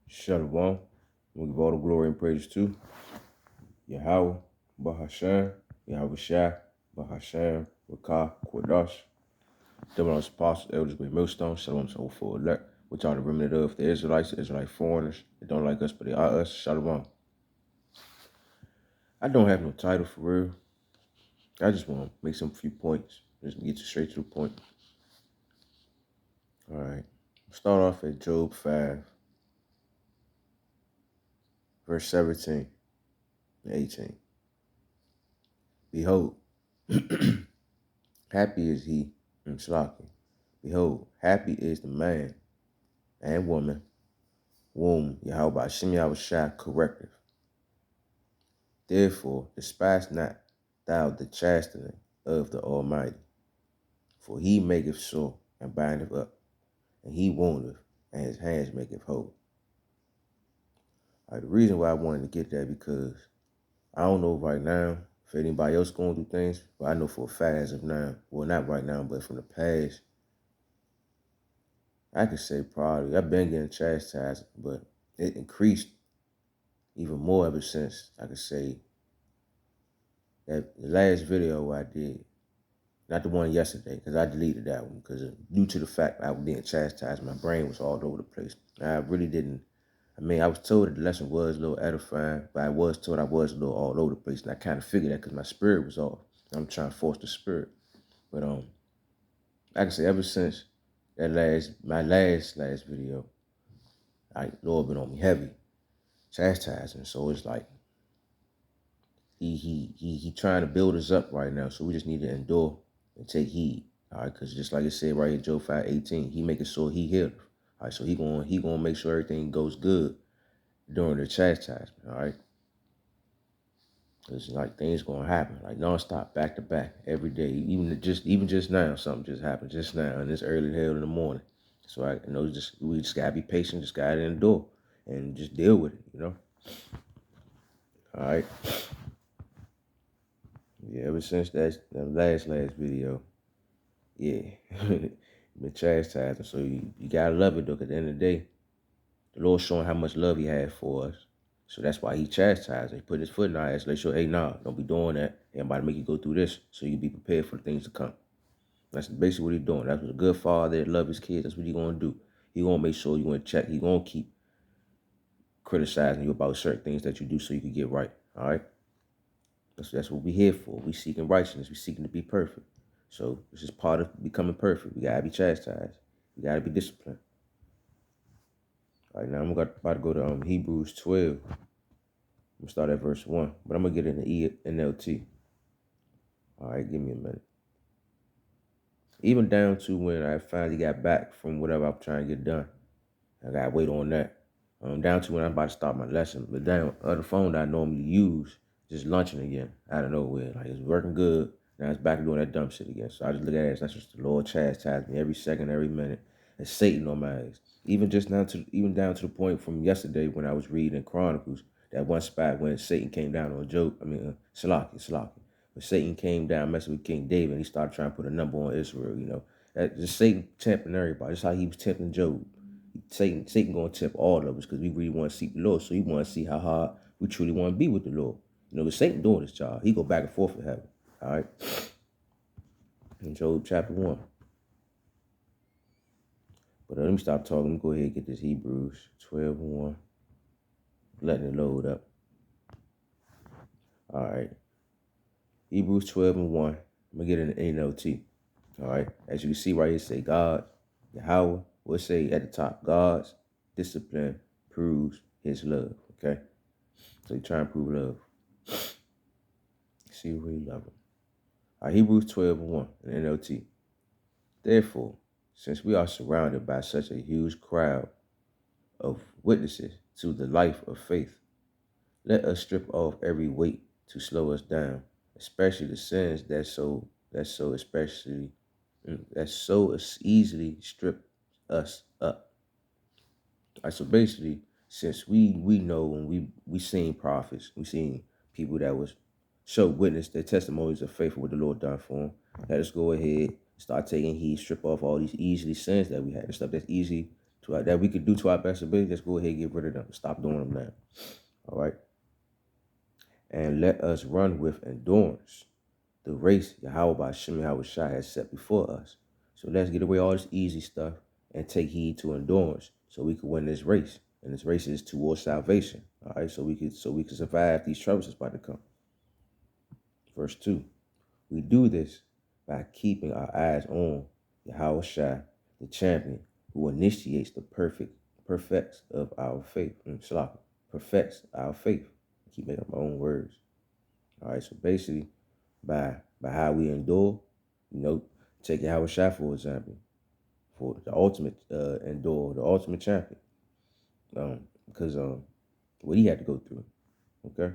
Shalom. We give all the glory and praise to Yahweh, Bahashem, Yahweh Shai, Bahashem, Wakah, Quadash, Demonos Apostles, Elders, Great Millstone, Shalom, so for elect, which are the remnant of the Israelites, the Israelite foreigners. They don't like us, but they are us. Shalom. I don't have no title for real. I just want to make some few points. Just get you straight to the point. All right. Start off at Job 5, verse 17 and 18. Behold, happy is he, Slaki. Behold, happy is the man and woman whom Yahweh Hashem Yahweh Shai correcteth. Therefore, despise not thou the chastening of the Almighty, for he maketh sore and bindeth up, and he woundeth, and his hands maketh whole. The reason why I wanted to get that because I don't know right now if anybody else going through things, but I know for a fact as of now, well, not right now, but from the past, I could say probably I've been getting chastised, but it increased even more ever since I could say that the last video I did, not the one yesterday, because I deleted that one because due to the fact I was being chastised, my brain was all over the place. I really didn't. I mean, I was told that the lesson was a little edifying, but I was told I was a little all over the place, and I kind of figured that because my spirit was off. I'm trying to force the spirit, but like I say, ever since that my last video, Lord been on me heavy, chastising. So it's like he trying to build us up right now. So we just need to endure and take heed. All right, because just like it said right here, Job 5:18, he make it so he healed. All right, so he gonna make sure everything goes good during the chastisement. All right, it's like things gonna happen like nonstop, back to back, every day. Even just now, something just happened just now, and it's early hell in the morning. So we just gotta be patient, just gotta endure and just deal with it. All right. Yeah, ever since that last video, yeah, been chastising. So you gotta love it though. 'Cause at the end of the day, the Lord showing how much love He had for us. So that's why He chastised. He put His foot in our ass. Let you, hey, nah, don't be doing that. Everybody make you go through this, so you be prepared for the things to come. That's basically what He's doing. That's what a good father that love his kids. That's what He gonna do. He gonna make sure you gonna check. He gonna keep criticizing you about certain things that you do, so you can get right. All right. That's what we here for. We seeking righteousness. We seeking to be perfect. So this is part of becoming perfect. We gotta be chastised. We gotta be disciplined. All right, now I'm about to go to Hebrews 12. I'm gonna start at verse 1, but I'm gonna get in the NLT. All right, give me a minute. Even down to when I finally got back from whatever I'm trying to get done. I gotta wait on that. Down to when I'm about to start my lesson. But down the phone that I normally use, just launching again out of nowhere. Like it's working good. Now it's back to doing that dumb shit again. So I just look at it as that's just the Lord chastising me every second, every minute. And Satan on my ass. Even down to the point from yesterday when I was reading Chronicles, that one spot when Satan came down on Job. Salaki. When Satan came down messing with King David, and he started trying to put a number on Israel. That just Satan tempting everybody. That's how he was tempting Job. Satan gonna tempt all of us because we really want to seek the Lord. So he want to see how hard we truly want to be with the Lord. But Satan doing his job. He go back and forth with heaven. All right. In Job chapter 1. But let me stop talking. Let me go ahead and get this Hebrews 12:1. Letting it load up. All right. Hebrews 12:1. I'm gonna get in the NLT. All right. As you can see right here, say God, Yahweh. We'll say at the top, God's discipline proves His love. Okay. So you try and prove love. See who He love him. All right, Hebrews 12:1 in NLT. Therefore, since we are surrounded by such a huge crowd of witnesses to the life of faith, let us strip off every weight to slow us down, especially the sins that so easily strip us up. All right, so basically, since we know when we seen prophets, we seen people that was show witness their testimonies of faith for what the Lord done for them. Let us go ahead, start taking heed, strip off all these easily sins that we had, the stuff that's easy that we could do to our best ability, let's go ahead and get rid of them. Stop doing them now. All right. And let us run with endurance the race Yahweh by Shem Yahweh Shai has set before us. So let's get away all this easy stuff and take heed to endurance so we can win this race. And this race is towards salvation. All right, so we can survive these troubles that's about to come. Verse 2. We do this by keeping our eyes on Yahweh Shai, the champion, who initiates the perfects of our faith. Perfects our faith. I keep making up my own words. All right, so basically, by how we endure, take Yahweh Shai for example, for the ultimate endure, the ultimate champion, because what he had to go through, okay,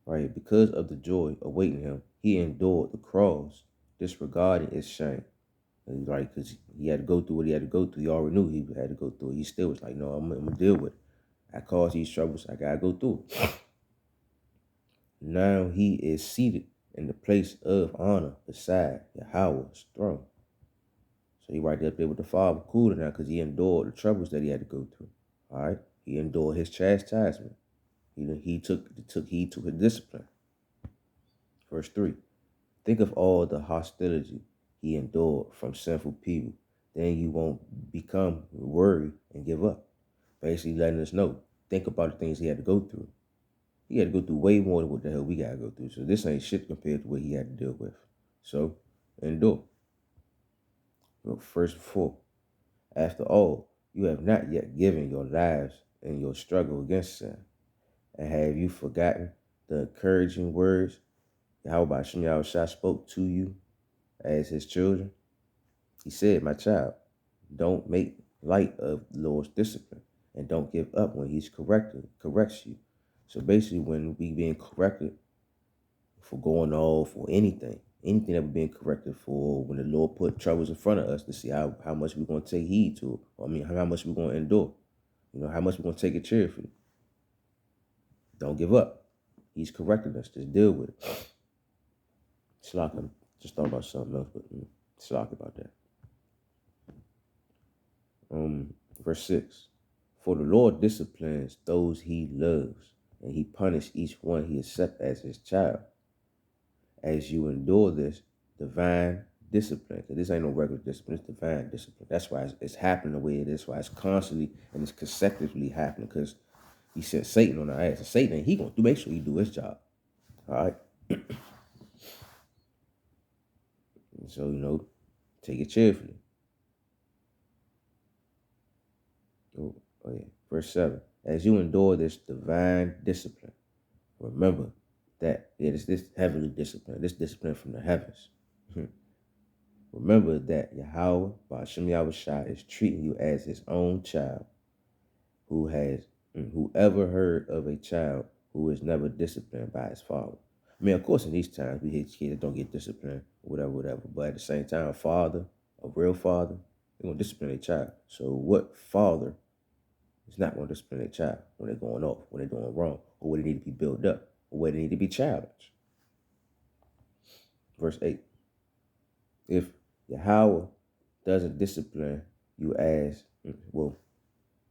right, because of the joy awaiting him, he endured the cross, disregarding its shame, and right, because he had to go through what he had to go through. He already knew he had to go through it. He still was like, no, I'm gonna deal with it. I caused these troubles. I gotta go through it. Now he is seated in the place of honor beside Yahweh's throne. So he right up there with the Father, cooler now, because he endured the troubles that he had to go through. All right, he endured his chastisement. He took heed to his discipline. Verse 3. Think of all the hostility he endured from sinful people. Then you won't become worried and give up. Basically letting us know. Think about the things he had to go through. He had to go through way more than what the hell we got to go through. So this ain't shit compared to what he had to deal with. So, endure. Verse 4. After all, you have not yet given your lives in your struggle against sin. And have you forgotten the encouraging words Yahweh Shem Yahweh Shai spoke to you as his children? He said, my child, don't make light of the Lord's discipline and don't give up when he corrects you. So basically, when we being corrected for going off or anything that we're being corrected for, when the Lord put troubles in front of us to see how much we're going to take heed to it. I mean, how much we're going to endure. How much we're going to take it cheerfully. Don't give up. He's correcting us. Just deal with it. Slack, I'm just thought about something else, but slack about that. Verse 6. For the Lord disciplines those he loves, and he punishes each one he accepts as his child. As you endure this divine discipline, because this ain't no regular discipline, it's divine discipline. That's why it's happening the way it is. Why it's constantly and it's consecutively happening, because he sent Satan on our ass. And Satan, he gonna make sure he do his job. All right. And so take it cheerfully. Oh yeah. Verse 7. As you endure this divine discipline, remember that it is this heavenly discipline, this discipline from the heavens. Remember that Yahweh, by Shem Yahweh Shai, is treating you as his own child. Who ever heard of a child who is never disciplined by his father? I mean, of course, in these times, we hate kids that don't get disciplined, whatever. But at the same time, a real father, they're going to discipline their child. So what father is not going to discipline their child when they're going off, when they're doing wrong, or when they need to be built up, or when they need to be challenged? Verse 8. If Yahweh doesn't discipline you as, well,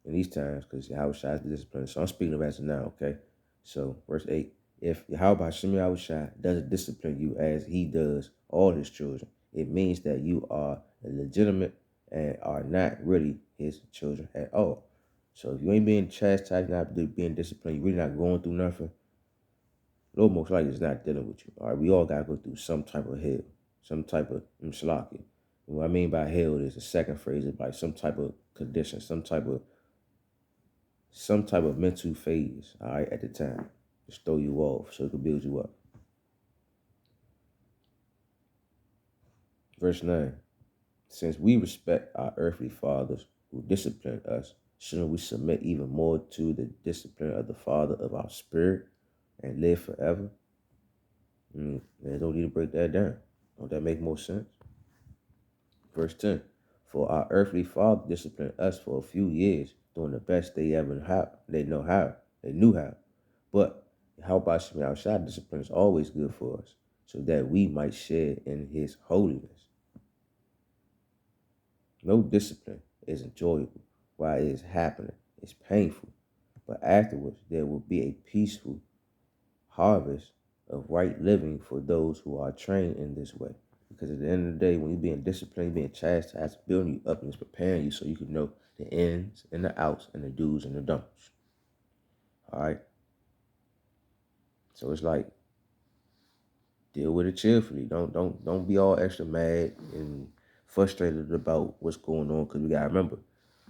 in these times, because Yahweh Shai is the discipline. So I'm speaking of as of now, okay? So, verse 8. If Yahweh Shem Yahweh Shai doesn't discipline you as he does all his children, it means that you are illegitimate and are not really his children at all. So if you ain't being chastised, not being disciplined, you're really not going through nothing, Lord most likely is not dealing with you. All right, we all got to go through some type of hell, some type of mshalaki. What I mean by hell is the second phrase is like some type of condition, some type of mental phase, all right, at the time. Just throw you off so it can build you up. Verse 9. Since we respect our earthly fathers who discipline us, shouldn't we submit even more to the discipline of the Father of our spirit and live forever? Man, don't need to break that down. Don't that make more sense? Verse 10. For our earthly father disciplined us for a few years, doing the best they knew how. But how about Shem Yahweh Shai discipline is always good for us, so that we might share in his holiness. No discipline is enjoyable while it is happening. It's painful. But afterwards, there will be a peaceful harvest of right living for those who are trained in this way. Because at the end of the day, when you're being disciplined, you're being chastised, it's building you up and it's preparing you so you can know the ins and the outs and the do's and the don'ts. All right? So it's like, deal with it cheerfully. Don't be all extra mad and frustrated about what's going on. Because we gotta remember,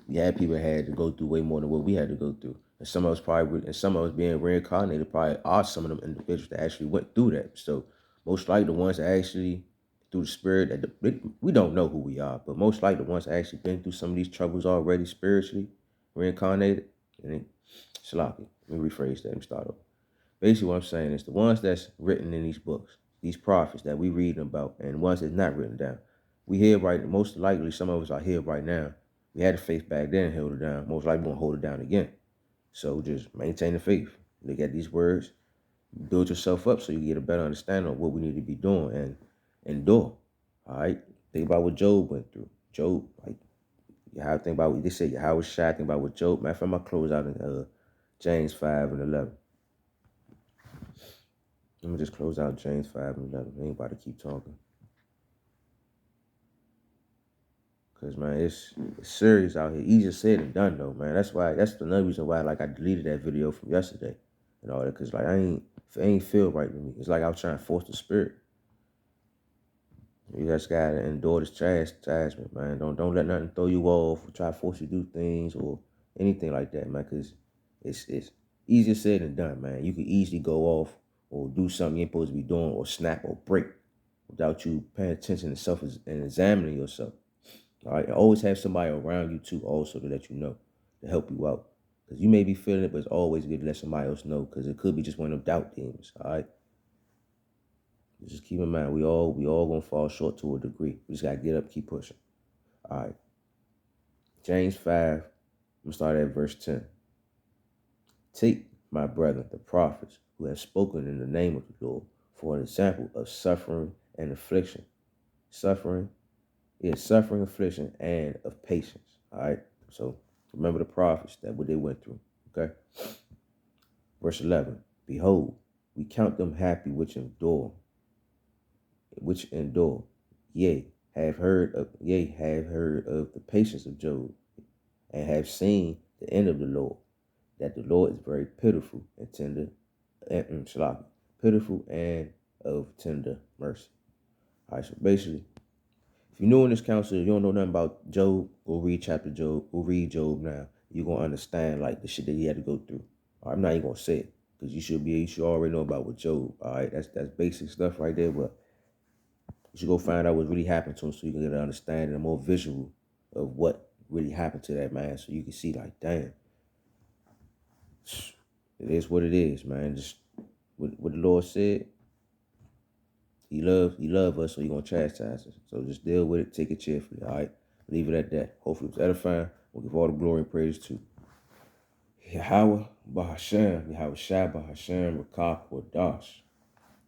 we had people that had to go through way more than what we had to go through. And some of us probably, and some of us being reincarnated probably are some of them individuals that actually went through that. So most likely the ones that actually, through the spirit, we don't know who we are, but most likely the ones that actually been through some of these troubles already spiritually, reincarnated. And Shalaki, let me rephrase that. Let me start over. Basically what I'm saying is the ones that's written in these books, these prophets that we read about, and the ones that's not written down. We here right, most likely some of us are here right now. We had the faith back then and held it down. Most likely we're gonna hold it down again. So just maintain the faith. Look at these words, build yourself up so you get a better understanding of what we need to be doing and endure. All right. Think about what Job went through. Job, like how think about what they say, how was shy, think about what Job, matter of fact, I'm gonna close out in James 5:11. Let me just close out James 5:11. I ain't about to keep talking. Cause man, it's serious out here. Easier said than done though, man. That's another reason why like I deleted that video from yesterday and all that. Cause like it ain't feel right to me. It's like I was trying to force the spirit. You just gotta endure this chastisement, man. Don't let nothing throw you off or try to force you to do things or anything like that, man. Cause it's easier said than done, man. You could easily go off or do something you ain't supposed to be doing or snap or break without you paying attention to self and examining yourself. All right, and always have somebody around you too, also to let you know, to help you out. Because you may be feeling it, but it's always good to let somebody else know, because it could be just one of them doubt demons. All right, just keep in mind, we all gonna fall short to a degree. We just gotta get up, keep pushing. All right, James 5. I'm gonna start at verse 10. Take, my brethren, the prophets who have spoken in the name of the Lord, for an example of suffering and affliction. Suffering, suffering, affliction, and of patience. All right. So remember the prophets, that what they went through. Okay. Verse 11. Behold, we count them happy which endure. Yea, have heard of the patience of Job, and have seen the end of the Lord, that the Lord is very pitiful and tender, pitiful and of tender mercy. All right. So basically, if you're new in this counsel, you don't know nothing about Job, go read chapter Job, go read Job now. You're going to understand like the shit that he had to go through. I'm not even going to say it because you should already know about what Job. All right, that's basic stuff right there, but you should go find out what really happened to him so you can get an understanding, a more visual of what really happened to that man so you can see like, damn, it is what it is, man. Just what the Lord said. He love us, so he gonna chastise us. So just deal with it, take it cheerfully, all right? Leave it at that. Hopefully it was edifying. We'll give all the glory and praise to Yahweh Bahashem, Yahweh Shai Bahashem, Rakah Wadash.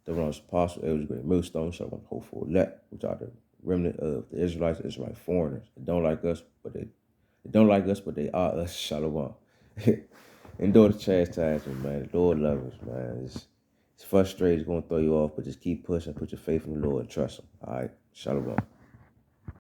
The ones apostle, elders, great millstone, shall one hope for elect, which are the remnant of the Israelites, the Israelite foreigners. They don't like us, but they are us. Shalom. Endure the chastisement, man. The Lord loves us, man. It's frustrating, it's gonna throw you off, but just keep pushing, put your faith in the Lord and trust him. All right. Shalom.